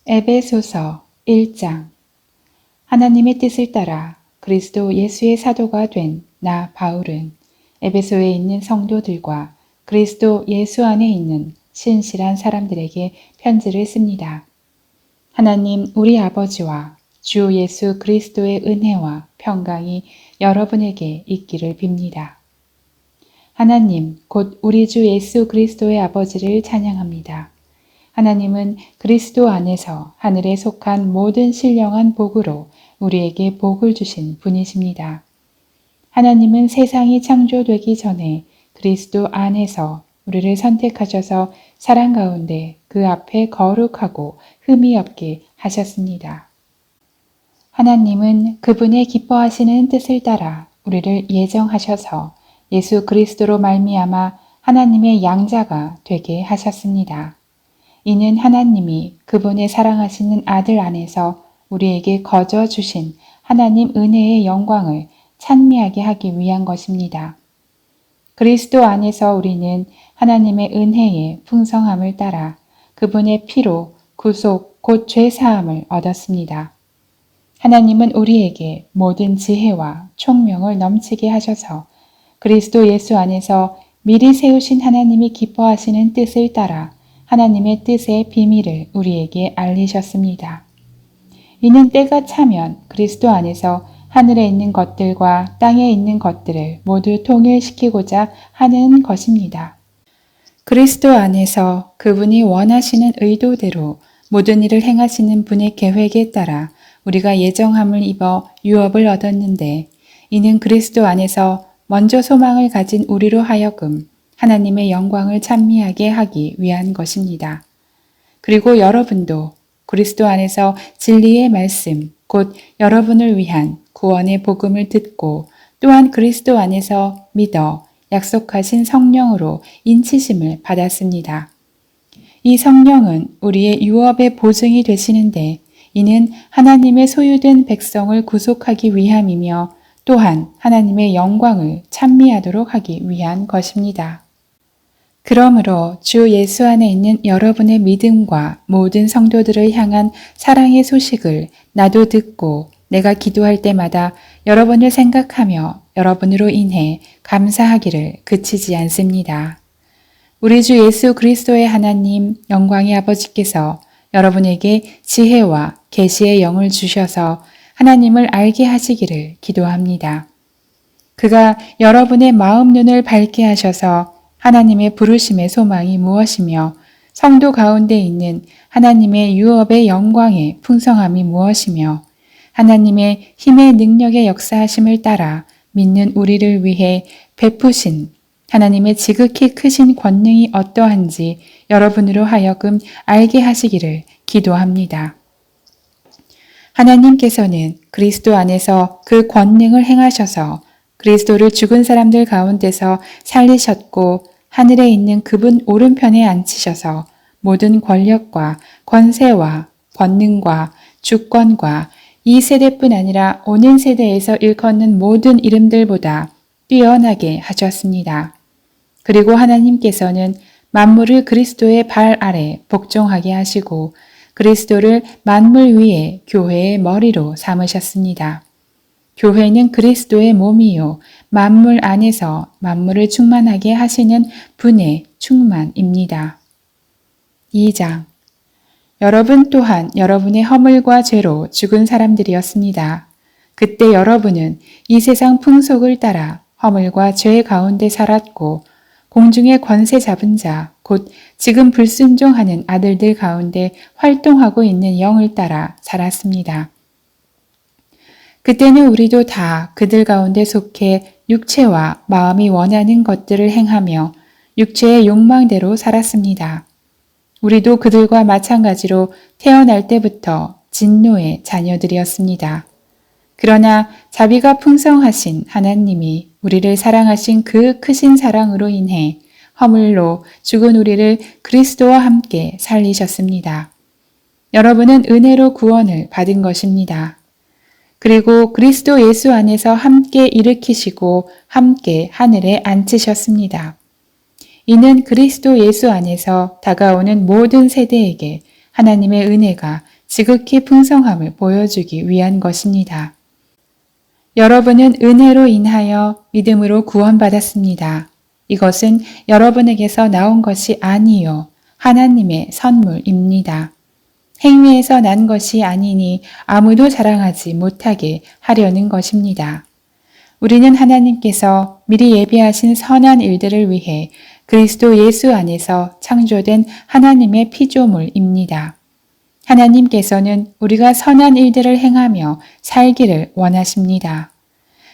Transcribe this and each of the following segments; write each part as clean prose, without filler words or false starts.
에베소서 1장. 하나님의 뜻을 따라 그리스도 예수의 사도가 된 나 바울은 에베소에 있는 성도들과 그리스도 예수 안에 있는 신실한 사람들에게 편지를 씁니다. 하나님 우리 아버지와 주 예수 그리스도의 은혜와 평강이 여러분에게 있기를 빕니다. 하나님 곧 우리 주 예수 그리스도의 아버지를 찬양합니다. 하나님은 그리스도 안에서 하늘에 속한 모든 신령한 복으로 우리에게 복을 주신 분이십니다. 하나님은 세상이 창조되기 전에 그리스도 안에서 우리를 선택하셔서 사랑 가운데 그 앞에 거룩하고 흠이 없게 하셨습니다. 하나님은 그분의 기뻐하시는 뜻을 따라 우리를 예정하셔서 예수 그리스도로 말미암아 하나님의 양자가 되게 하셨습니다. 이는 하나님이 그분의 사랑하시는 아들 안에서 우리에게 거저 주신 하나님 은혜의 영광을 찬미하게 하기 위한 것입니다. 그리스도 안에서 우리는 하나님의 은혜의 풍성함을 따라 그분의 피로 구속 곧 죄사함을 얻었습니다. 하나님은 우리에게 모든 지혜와 총명을 넘치게 하셔서 그리스도 예수 안에서 미리 세우신 하나님이 기뻐하시는 뜻을 따라 하나님의 뜻의 비밀을 우리에게 알리셨습니다. 이는 때가 차면 그리스도 안에서 하늘에 있는 것들과 땅에 있는 것들을 모두 통일시키고자 하는 것입니다. 그리스도 안에서 그분이 원하시는 의도대로 모든 일을 행하시는 분의 계획에 따라 우리가 예정함을 입어 유업을 얻었는데 이는 그리스도 안에서 먼저 소망을 가진 우리로 하여금 하나님의 영광을 찬미하게 하기 위한 것입니다. 그리고 여러분도 그리스도 안에서 진리의 말씀, 곧 여러분을 위한 구원의 복음을 듣고 또한 그리스도 안에서 믿어 약속하신 성령으로 인치심을 받았습니다. 이 성령은 우리의 유업의 보증이 되시는데 이는 하나님의 소유된 백성을 구속하기 위함이며 또한 하나님의 영광을 찬미하도록 하기 위한 것입니다. 그러므로 주 예수 안에 있는 여러분의 믿음과 모든 성도들을 향한 사랑의 소식을 나도 듣고 내가 기도할 때마다 여러분을 생각하며 여러분으로 인해 감사하기를 그치지 않습니다. 우리 주 예수 그리스도의 하나님 영광의 아버지께서 여러분에게 지혜와 계시의 영을 주셔서 하나님을 알게 하시기를 기도합니다. 그가 여러분의 마음 눈을 밝게 하셔서 하나님의 부르심의 소망이 무엇이며 성도 가운데 있는 하나님의 유업의 영광의 풍성함이 무엇이며 하나님의 힘의 능력의 역사하심을 따라 믿는 우리를 위해 베푸신 하나님의 지극히 크신 권능이 어떠한지 여러분으로 하여금 알게 하시기를 기도합니다. 하나님께서는 그리스도 안에서 그 권능을 행하셔서 그리스도를 죽은 사람들 가운데서 살리셨고 하늘에 있는 그분 오른편에 앉히셔서 모든 권력과 권세와 권능과 주권과 이 세대뿐 아니라 오는 세대에서 일컫는 모든 이름들보다 뛰어나게 하셨습니다. 그리고 하나님께서는 만물을 그리스도의 발 아래 복종하게 하시고 그리스도를 만물 위에 교회의 머리로 삼으셨습니다. 교회는 그리스도의 몸이요 만물 안에서 만물을 충만하게 하시는 분의 충만입니다. 2장. 여러분 또한 여러분의 허물과 죄로 죽은 사람들이었습니다. 그때 여러분은 이 세상 풍속을 따라 허물과 죄 가운데 살았고 공중의 권세 잡은 자, 곧 지금 불순종하는 아들들 가운데 활동하고 있는 영을 따라 살았습니다. 그때는 우리도 다 그들 가운데 속해 육체와 마음이 원하는 것들을 행하며 육체의 욕망대로 살았습니다. 우리도 그들과 마찬가지로 태어날 때부터 진노의 자녀들이었습니다. 그러나 자비가 풍성하신 하나님이 우리를 사랑하신 그 크신 사랑으로 인해 허물로 죽은 우리를 그리스도와 함께 살리셨습니다. 여러분은 은혜로 구원을 받은 것입니다. 그리고 그리스도 예수 안에서 함께 일으키시고 함께 하늘에 앉히셨습니다. 이는 그리스도 예수 안에서 다가오는 모든 세대에게 하나님의 은혜가 지극히 풍성함을 보여주기 위한 것입니다. 여러분은 은혜로 인하여 믿음으로 구원받았습니다. 이것은 여러분에게서 나온 것이 아니요 하나님의 선물입니다. 행위에서 난 것이 아니니 아무도 자랑하지 못하게 하려는 것입니다. 우리는 하나님께서 미리 예비하신 선한 일들을 위해 그리스도 예수 안에서 창조된 하나님의 피조물입니다. 하나님께서는 우리가 선한 일들을 행하며 살기를 원하십니다.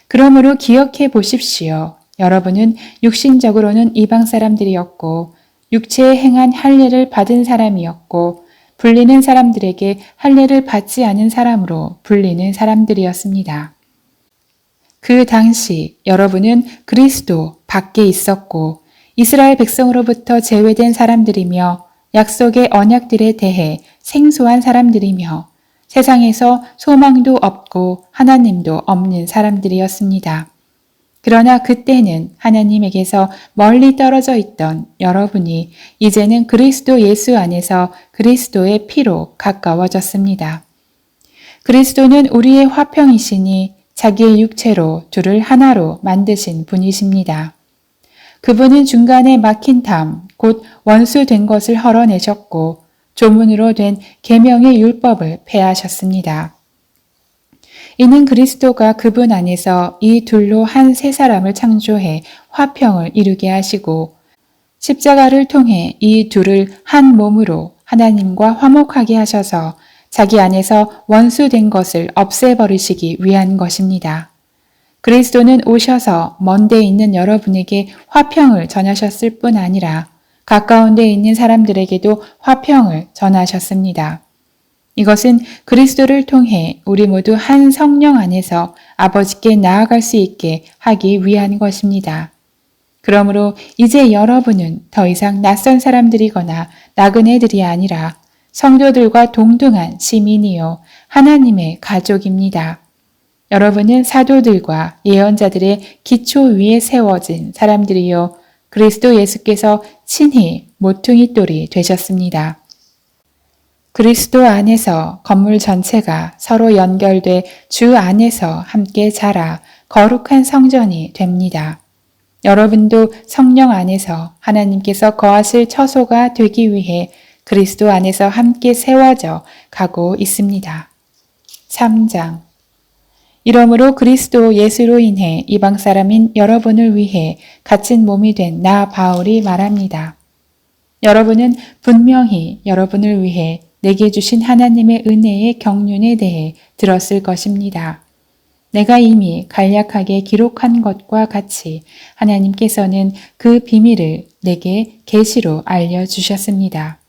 그러므로 기억해 보십시오. 여러분은 육신적으로는 이방 사람들이었고 육체에 행한 할례를 받은 사람이었고 불리는 사람들에게 할례를 받지 않은 사람으로 불리는 사람들이었습니다. 그 당시 여러분은 그리스도 밖에 있었고 이스라엘 백성으로부터 제외된 사람들이며 약속의 언약들에 대해 생소한 사람들이며 세상에서 소망도 없고 하나님도 없는 사람들이었습니다. 그러나 그때는 하나님에게서 멀리 떨어져 있던 여러분이 이제는 그리스도 예수 안에서 그리스도의 피로 가까워졌습니다. 그리스도는 우리의 화평이시니 자기의 육체로 둘을 하나로 만드신 분이십니다. 그분은 중간에 막힌 담, 곧 원수된 것을 헐어내셨고 조문으로 된 계명의 율법을 폐하셨습니다. 이는 그리스도가 그분 안에서 이 둘로 한 세 사람을 창조해 화평을 이루게 하시고 십자가를 통해 이 둘을 한 몸으로 하나님과 화목하게 하셔서 자기 안에서 원수된 것을 없애버리시기 위한 것입니다. 그리스도는 오셔서 먼 데 있는 여러분에게 화평을 전하셨을 뿐 아니라 가까운 데 있는 사람들에게도 화평을 전하셨습니다. 이것은 그리스도를 통해 우리 모두 한 성령 안에서 아버지께 나아갈 수 있게 하기 위한 것입니다. 그러므로 이제 여러분은 더 이상 낯선 사람들이거나 나그네들이 아니라 성도들과 동등한 시민이요 하나님의 가족입니다. 여러분은 사도들과 예언자들의 기초 위에 세워진 사람들이요 그리스도 예수께서 친히 모퉁이 돌이 되셨습니다. 그리스도 안에서 건물 전체가 서로 연결돼 주 안에서 함께 자라 거룩한 성전이 됩니다. 여러분도 성령 안에서 하나님께서 거하실 처소가 되기 위해 그리스도 안에서 함께 세워져 가고 있습니다. 3장 이러므로 그리스도 예수로 인해 이방 사람인 여러분을 위해 갇힌 몸이 된 나 바울이 말합니다. 여러분은 분명히 여러분을 위해 내게 주신 하나님의 은혜의 경륜에 대해 들었을 것입니다. 내가 이미 간략하게 기록한 것과 같이 하나님께서는 그 비밀을 내게 계시로 알려주셨습니다.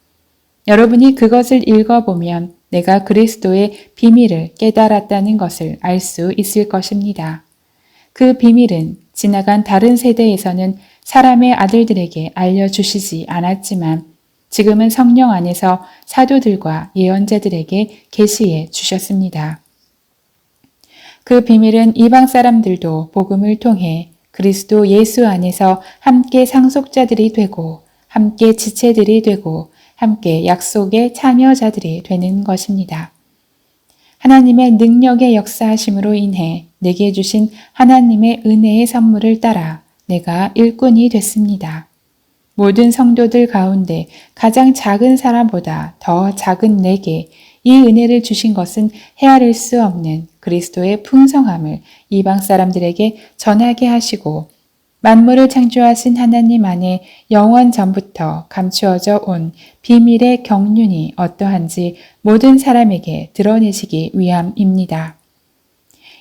여러분이 그것을 읽어보면 내가 그리스도의 비밀을 깨달았다는 것을 알 수 있을 것입니다. 그 비밀은 지나간 다른 세대에서는 사람의 아들들에게 알려주시지 않았지만 지금은 성령 안에서 사도들과 예언자들에게 계시해 주셨습니다. 그 비밀은 이방 사람들도 복음을 통해 그리스도 예수 안에서 함께 상속자들이 되고 함께 지체들이 되고 함께 약속의 참여자들이 되는 것입니다. 하나님의 능력의 역사하심으로 인해 내게 주신 하나님의 은혜의 선물을 따라 내가 일꾼이 됐습니다. 모든 성도들 가운데 가장 작은 사람보다 더 작은 내게 이 은혜를 주신 것은 헤아릴 수 없는 그리스도의 풍성함을 이방 사람들에게 전하게 하시고 만물을 창조하신 하나님 안에 영원 전부터 감추어져 온 비밀의 경륜이 어떠한지 모든 사람에게 드러내시기 위함입니다.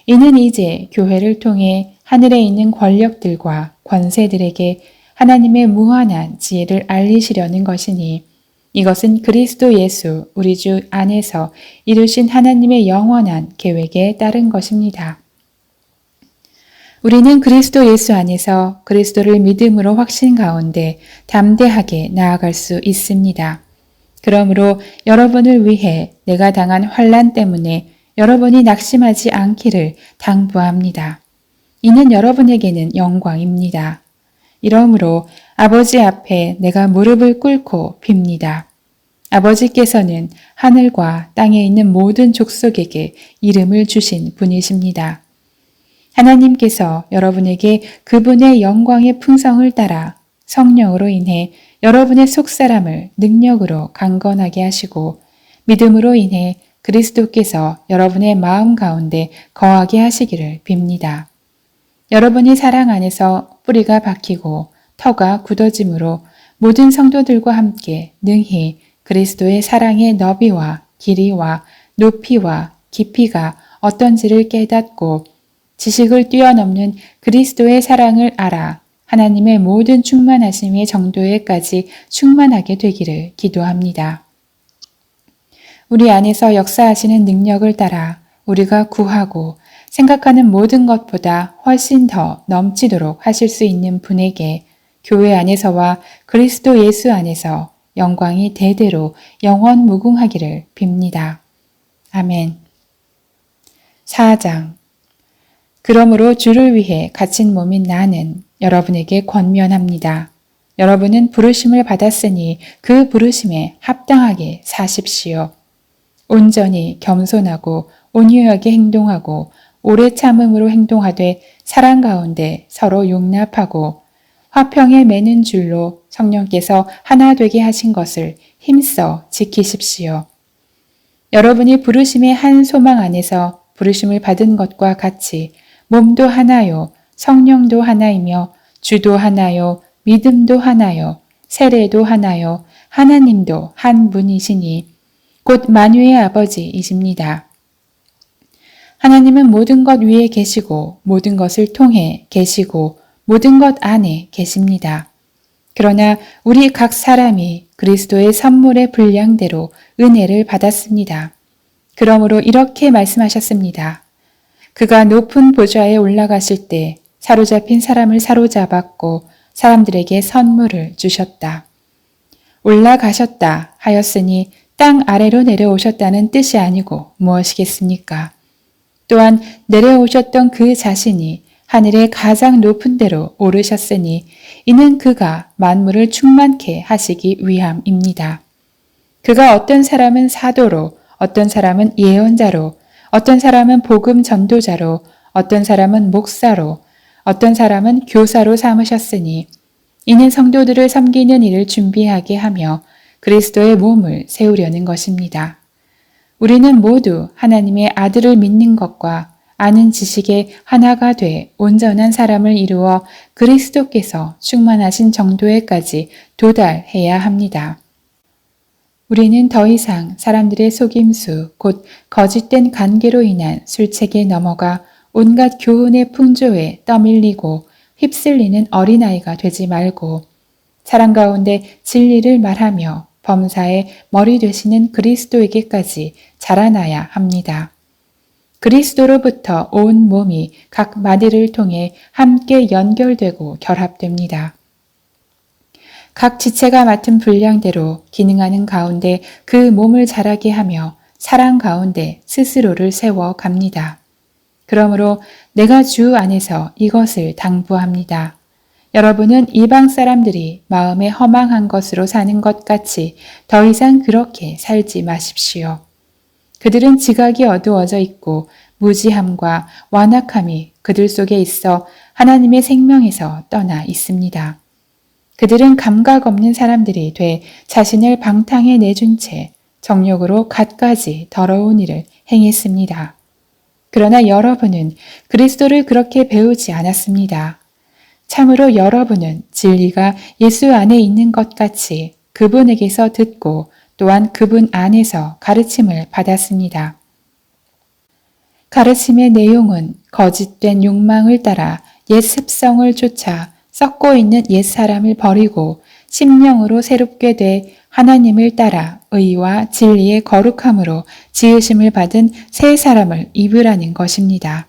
이는 이제 교회를 통해 하늘에 있는 권력들과 권세들에게 하나님의 무한한 지혜를 알리시려는 것이니 이것은 그리스도 예수 우리 주 안에서 이루신 하나님의 영원한 계획에 따른 것입니다. 우리는 그리스도 예수 안에서 그리스도를 믿음으로 확신 가운데 담대하게 나아갈 수 있습니다. 그러므로 여러분을 위해 내가 당한 환난 때문에 여러분이 낙심하지 않기를 당부합니다. 이는 여러분에게는 영광입니다. 이러므로 아버지 앞에 내가 무릎을 꿇고 빕니다. 아버지께서는 하늘과 땅에 있는 모든 족속에게 이름을 주신 분이십니다. 하나님께서 여러분에게 그분의 영광의 풍성을 따라 성령으로 인해 여러분의 속사람을 능력으로 강건하게 하시고 믿음으로 인해 그리스도께서 여러분의 마음 가운데 거하게 하시기를 빕니다. 여러분이 사랑 안에서 뿌리가 박히고 터가 굳어짐으로 모든 성도들과 함께 능히 그리스도의 사랑의 너비와 길이와 높이와 깊이가 어떤지를 깨닫고 지식을 뛰어넘는 그리스도의 사랑을 알아 하나님의 모든 충만하심의 정도에까지 충만하게 되기를 기도합니다. 우리 안에서 역사하시는 능력을 따라 우리가 구하고 생각하는 모든 것보다 훨씬 더 넘치도록 하실 수 있는 분에게 교회 안에서와 그리스도 예수 안에서 영광이 대대로 영원 무궁하기를 빕니다. 아멘. 4장. 그러므로 주를 위해 갇힌 몸인 나는 여러분에게 권면합니다. 여러분은 부르심을 받았으니 그 부르심에 합당하게 사십시오. 온전히 겸손하고 온유하게 행동하고 오래 참음으로 행동하되 사랑 가운데 서로 용납하고 화평에 매는 줄로 성령께서 하나 되게 하신 것을 힘써 지키십시오. 여러분이 부르심의 한 소망 안에서 부르심을 받은 것과 같이 몸도 하나요, 성령도 하나이며 주도 하나요, 믿음도 하나요, 세례도 하나요, 하나님도 한 분이시니 곧 만유의 아버지이십니다. 하나님은 모든 것 위에 계시고 모든 것을 통해 계시고 모든 것 안에 계십니다. 그러나 우리 각 사람이 그리스도의 선물의 분량대로 은혜를 받았습니다. 그러므로 이렇게 말씀하셨습니다. 그가 높은 보좌에 올라가실 때 사로잡힌 사람을 사로잡았고 사람들에게 선물을 주셨다. 올라가셨다 하였으니 땅 아래로 내려오셨다는 뜻이 아니고 무엇이겠습니까? 또한 내려오셨던 그 자신이 하늘의 가장 높은 데로 오르셨으니 이는 그가 만물을 충만케 하시기 위함입니다. 그가 어떤 사람은 사도로, 어떤 사람은 예언자로, 어떤 사람은 복음 전도자로, 어떤 사람은 목사로, 어떤 사람은 교사로 삼으셨으니 이는 성도들을 섬기는 일을 준비하게 하며 그리스도의 몸을 세우려는 것입니다. 우리는 모두 하나님의 아들을 믿는 것과 아는 지식에 하나가 돼 온전한 사람을 이루어 그리스도께서 충만하신 정도에까지 도달해야 합니다. 우리는 더 이상 사람들의 속임수, 곧 거짓된 관계로 인한 술책에 넘어가 온갖 교훈의 풍조에 떠밀리고 휩쓸리는 어린아이가 되지 말고 사랑 가운데 진리를 말하며 범사의 머리 되시는 그리스도에게까지 자라나야 합니다. 그리스도로부터 온 몸이 각 마디를 통해 함께 연결되고 결합됩니다. 각 지체가 맡은 분량대로 기능하는 가운데 그 몸을 자라게 하며 사랑 가운데 스스로를 세워 갑니다. 그러므로 내가 주 안에서 이것을 당부합니다. 여러분은 이방 사람들이 마음에 허망한 것으로 사는 것 같이 더 이상 그렇게 살지 마십시오. 그들은 지각이 어두워져 있고 무지함과 완악함이 그들 속에 있어 하나님의 생명에서 떠나 있습니다. 그들은 감각 없는 사람들이 돼 자신을 방탕에 내준 채 정욕으로 갖가지 더러운 일을 행했습니다. 그러나 여러분은 그리스도를 그렇게 배우지 않았습니다. 참으로 여러분은 진리가 예수 안에 있는 것 같이 그분에게서 듣고 또한 그분 안에서 가르침을 받았습니다. 가르침의 내용은 거짓된 욕망을 따라 옛 습성을 쫓아 썩고 있는 옛 사람을 버리고 심령으로 새롭게 돼 하나님을 따라 의와 진리의 거룩함으로 지으심을 받은 새 사람을 입으라는 것입니다.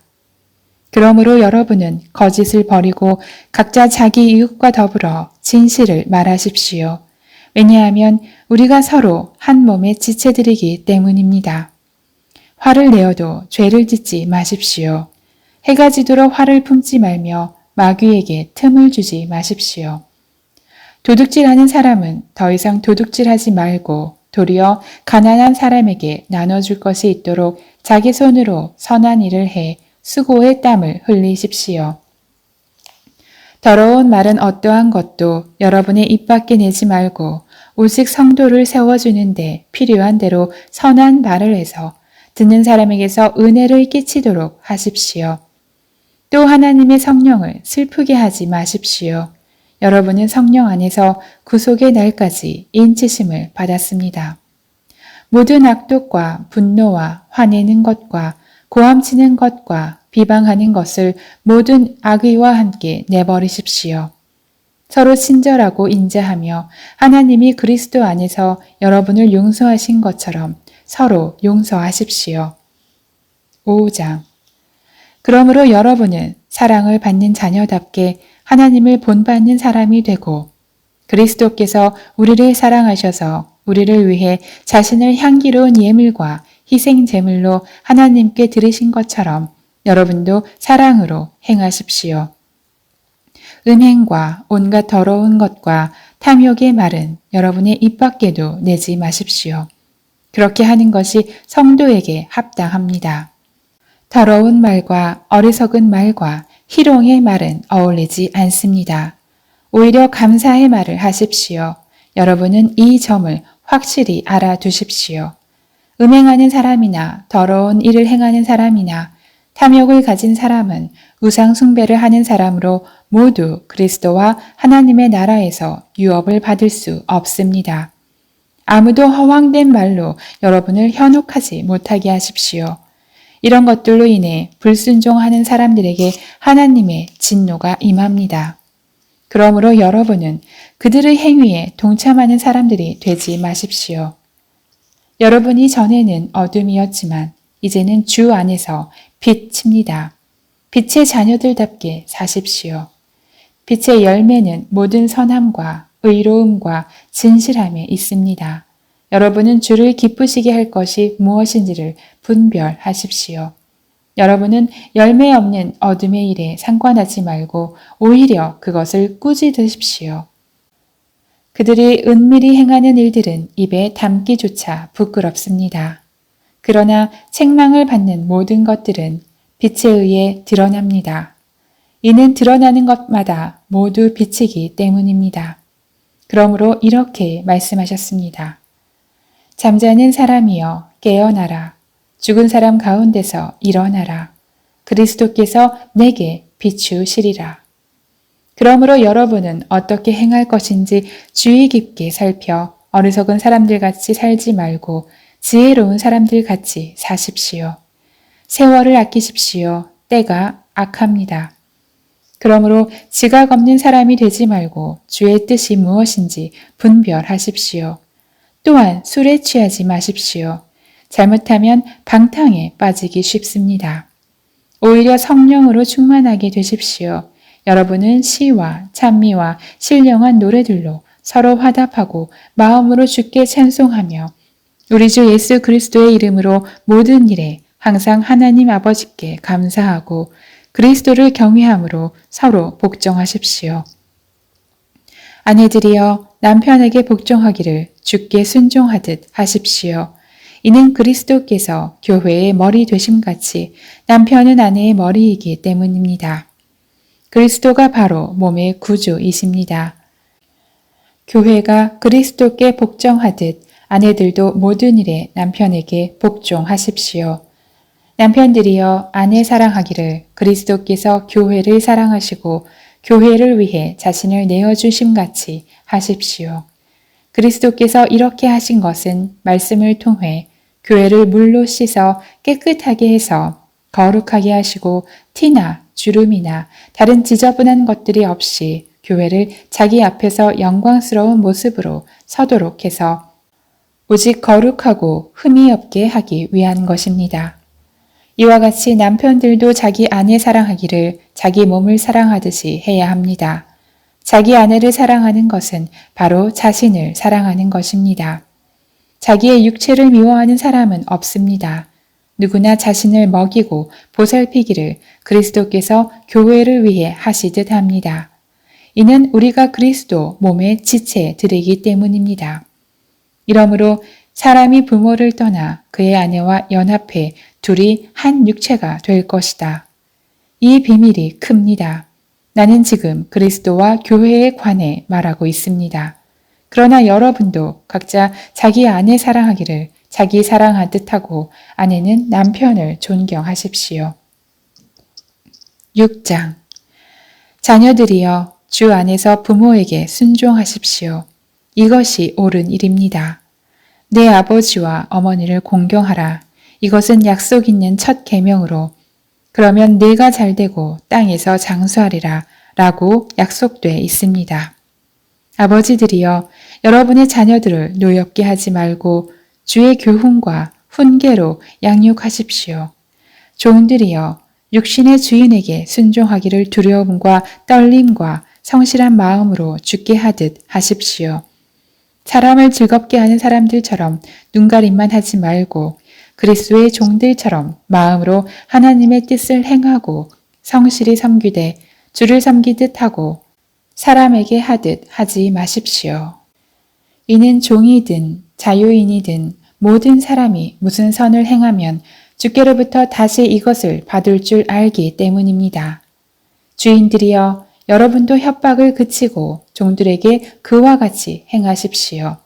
그러므로 여러분은 거짓을 버리고 각자 자기 이웃과 더불어 진실을 말하십시오. 왜냐하면 우리가 서로 한 몸의 지체들이기 때문입니다. 화를 내어도 죄를 짓지 마십시오. 해가 지도록 화를 품지 말며 마귀에게 틈을 주지 마십시오. 도둑질하는 사람은 더 이상 도둑질하지 말고 도리어 가난한 사람에게 나눠줄 것이 있도록 자기 손으로 선한 일을 해 수고의 땀을 흘리십시오. 더러운 말은 어떠한 것도 여러분의 입 밖에 내지 말고 오직 성도를 세워주는데 필요한 대로 선한 말을 해서 듣는 사람에게서 은혜를 끼치도록 하십시오. 또 하나님의 성령을 슬프게 하지 마십시오. 여러분은 성령 안에서 구속의 날까지 인치심을 받았습니다. 모든 악독과 분노와 화내는 것과 고함치는 것과 비방하는 것을 모든 악의와 함께 내버리십시오. 서로 친절하고 인자하며 하나님이 그리스도 안에서 여러분을 용서하신 것처럼 서로 용서하십시오. 5장. 그러므로 여러분은 사랑을 받는 자녀답게 하나님을 본받는 사람이 되고 그리스도께서 우리를 사랑하셔서 우리를 위해 자신을 향기로운 예물과 희생 제물로 하나님께 드리신 것처럼 여러분도 사랑으로 행하십시오. 음행과 온갖 더러운 것과 탐욕의 말은 여러분의 입 밖에도 내지 마십시오. 그렇게 하는 것이 성도에게 합당합니다. 더러운 말과 어리석은 말과 희롱의 말은 어울리지 않습니다. 오히려 감사의 말을 하십시오. 여러분은 이 점을 확실히 알아두십시오. 음행하는 사람이나 더러운 일을 행하는 사람이나 탐욕을 가진 사람은 우상 숭배를 하는 사람으로 모두 그리스도와 하나님의 나라에서 유업을 받을 수 없습니다. 아무도 허황된 말로 여러분을 현혹하지 못하게 하십시오. 이런 것들로 인해 불순종하는 사람들에게 하나님의 진노가 임합니다. 그러므로 여러분은 그들의 행위에 동참하는 사람들이 되지 마십시오. 여러분이 전에는 어둠이었지만 이제는 주 안에서 빛입니다. 빛의 자녀들답게 사십시오. 빛의 열매는 모든 선함과 의로움과 진실함에 있습니다. 여러분은 주를 기쁘시게 할 것이 무엇인지를 분별하십시오. 여러분은 열매 없는 어둠의 일에 상관하지 말고 오히려 그것을 꾸짖으십시오. 그들이 은밀히 행하는 일들은 입에 담기조차 부끄럽습니다. 그러나 책망을 받는 모든 것들은 빛에 의해 드러납니다. 이는 드러나는 것마다 모두 빛이기 때문입니다. 그러므로 이렇게 말씀하셨습니다. 잠자는 사람이여 깨어나라. 죽은 사람 가운데서 일어나라. 그리스도께서 내게 비추시리라. 그러므로 여러분은 어떻게 행할 것인지 주의 깊게 살펴 어리석은 사람들 같이 살지 말고 지혜로운 사람들 같이 사십시오. 세월을 아끼십시오. 때가 악합니다. 그러므로 지각 없는 사람이 되지 말고 주의 뜻이 무엇인지 분별하십시오. 또한 술에 취하지 마십시오. 잘못하면 방탕에 빠지기 쉽습니다. 오히려 성령으로 충만하게 되십시오. 여러분은 시와 찬미와 신령한 노래들로 서로 화답하고 마음으로 주께 찬송하며 우리 주 예수 그리스도의 이름으로 모든 일에 항상 하나님 아버지께 감사하고 그리스도를 경외함으로 서로 복종하십시오. 아내들이여 남편에게 복종하기를 주께 순종하듯 하십시오. 이는 그리스도께서 교회의 머리 되심같이 남편은 아내의 머리이기 때문입니다. 그리스도가 바로 몸의 구주이십니다. 교회가 그리스도께 복종하듯 아내들도 모든 일에 남편에게 복종하십시오. 남편들이여 아내 사랑하기를 그리스도께서 교회를 사랑하시고 교회를 위해 자신을 내어주심 같이 하십시오. 그리스도께서 이렇게 하신 것은 말씀을 통해 교회를 물로 씻어 깨끗하게 해서 거룩하게 하시고 티나 주름이나 다른 지저분한 것들이 없이 교회를 자기 앞에서 영광스러운 모습으로 서도록 해서 오직 거룩하고 흠이 없게 하기 위한 것입니다. 이와 같이 남편들도 자기 아내 사랑하기를 자기 몸을 사랑하듯이 해야 합니다. 자기 아내를 사랑하는 것은 바로 자신을 사랑하는 것입니다. 자기의 육체를 미워하는 사람은 없습니다. 누구나 자신을 먹이고 보살피기를 그리스도께서 교회를 위해 하시듯 합니다. 이는 우리가 그리스도 몸의 지체들이기 때문입니다. 이러므로 사람이 부모를 떠나 그의 아내와 연합해 둘이 한 육체가 될 것이다. 이 비밀이 큽니다. 나는 지금 그리스도와 교회에 관해 말하고 있습니다. 그러나 여러분도 각자 자기 아내 사랑하기를 자기 사랑하듯 하고 아내는 남편을 존경하십시오. 6장 자녀들이여 주 안에서 부모에게 순종하십시오. 이것이 옳은 일입니다. 내 아버지와 어머니를 공경하라. 이것은 약속 있는 첫 계명으로 그러면 네가 잘되고 땅에서 장수하리라 라고 약속돼 있습니다. 아버지들이여 여러분의 자녀들을 노엽게 하지 말고 주의 교훈과 훈계로 양육하십시오. 종들이여 육신의 주인에게 순종하기를 두려움과 떨림과 성실한 마음으로 죽게 하듯 하십시오. 사람을 즐겁게 하는 사람들처럼 눈가림만 하지 말고 그리스도의 종들처럼 마음으로 하나님의 뜻을 행하고 성실히 섬기되 주를 섬기듯 하고 사람에게 하듯 하지 마십시오. 이는 종이든 자유인이든 모든 사람이 무슨 선을 행하면 주께로부터 다시 이것을 받을 줄 알기 때문입니다. 주인들이여 여러분도 협박을 그치고 종들에게 그와 같이 행하십시오.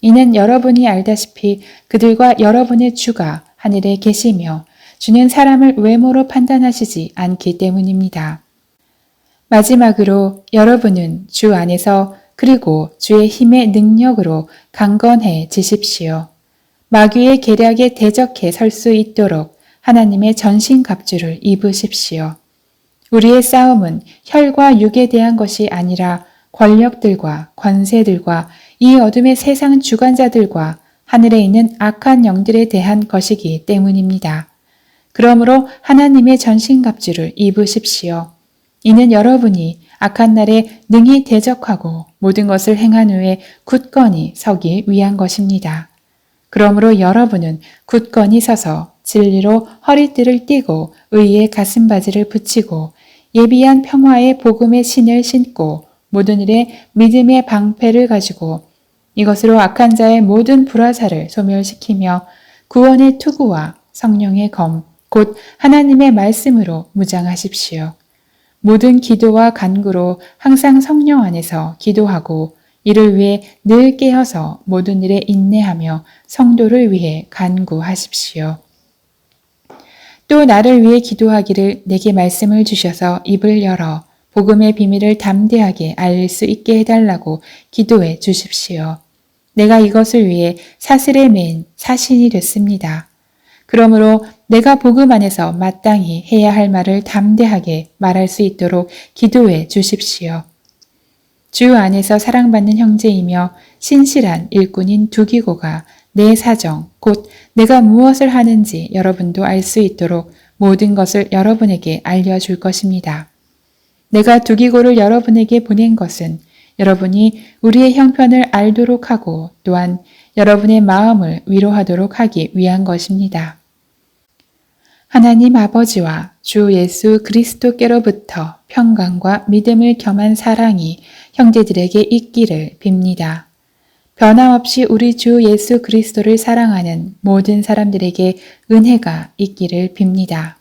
이는 여러분이 알다시피 그들과 여러분의 주가 하늘에 계시며 주는 사람을 외모로 판단하시지 않기 때문입니다. 마지막으로 여러분은 주 안에서 그리고 주의 힘의 능력으로 강건해지십시오. 마귀의 계략에 대적해 설 수 있도록 하나님의 전신갑주를 입으십시오. 우리의 싸움은 혈과 육에 대한 것이 아니라 권력들과 권세들과 이 어둠의 세상 주관자들과 하늘에 있는 악한 영들에 대한 것이기 때문입니다. 그러므로 하나님의 전신갑주를 입으십시오. 이는 여러분이 악한 날에 능히 대적하고 모든 것을 행한 후에 굳건히 서기 위한 것입니다. 그러므로 여러분은 굳건히 서서 진리로 허리띠를 띠고 의의 가슴바지를 붙이고 예비한 평화의 복음의 신을 신고 모든 일에 믿음의 방패를 가지고 이것으로 악한 자의 모든 불화살을 소멸시키며 구원의 투구와 성령의 검, 곧 하나님의 말씀으로 무장하십시오. 모든 기도와 간구로 항상 성령 안에서 기도하고 이를 위해 늘 깨어서 모든 일에 인내하며 성도를 위해 간구하십시오. 또 나를 위해 기도하기를 내게 말씀을 주셔서 입을 열어 복음의 비밀을 담대하게 알릴 수 있게 해달라고 기도해 주십시오. 내가 이것을 위해 사슬에 맨 사신이 됐습니다. 그러므로 내가 복음 안에서 마땅히 해야 할 말을 담대하게 말할 수 있도록 기도해 주십시오. 주 안에서 사랑받는 형제이며 신실한 일꾼인 두기고가 내 사정, 곧 내가 무엇을 하는지 여러분도 알 수 있도록 모든 것을 여러분에게 알려줄 것입니다. 내가 두기고를 여러분에게 보낸 것은 여러분이 우리의 형편을 알도록 하고 또한 여러분의 마음을 위로하도록 하기 위한 것입니다. 하나님 아버지와 주 예수 그리스도께로부터 평강과 믿음을 겸한 사랑이 형제들에게 있기를 빕니다. 변함없이 우리 주 예수 그리스도를 사랑하는 모든 사람들에게 은혜가 있기를 빕니다.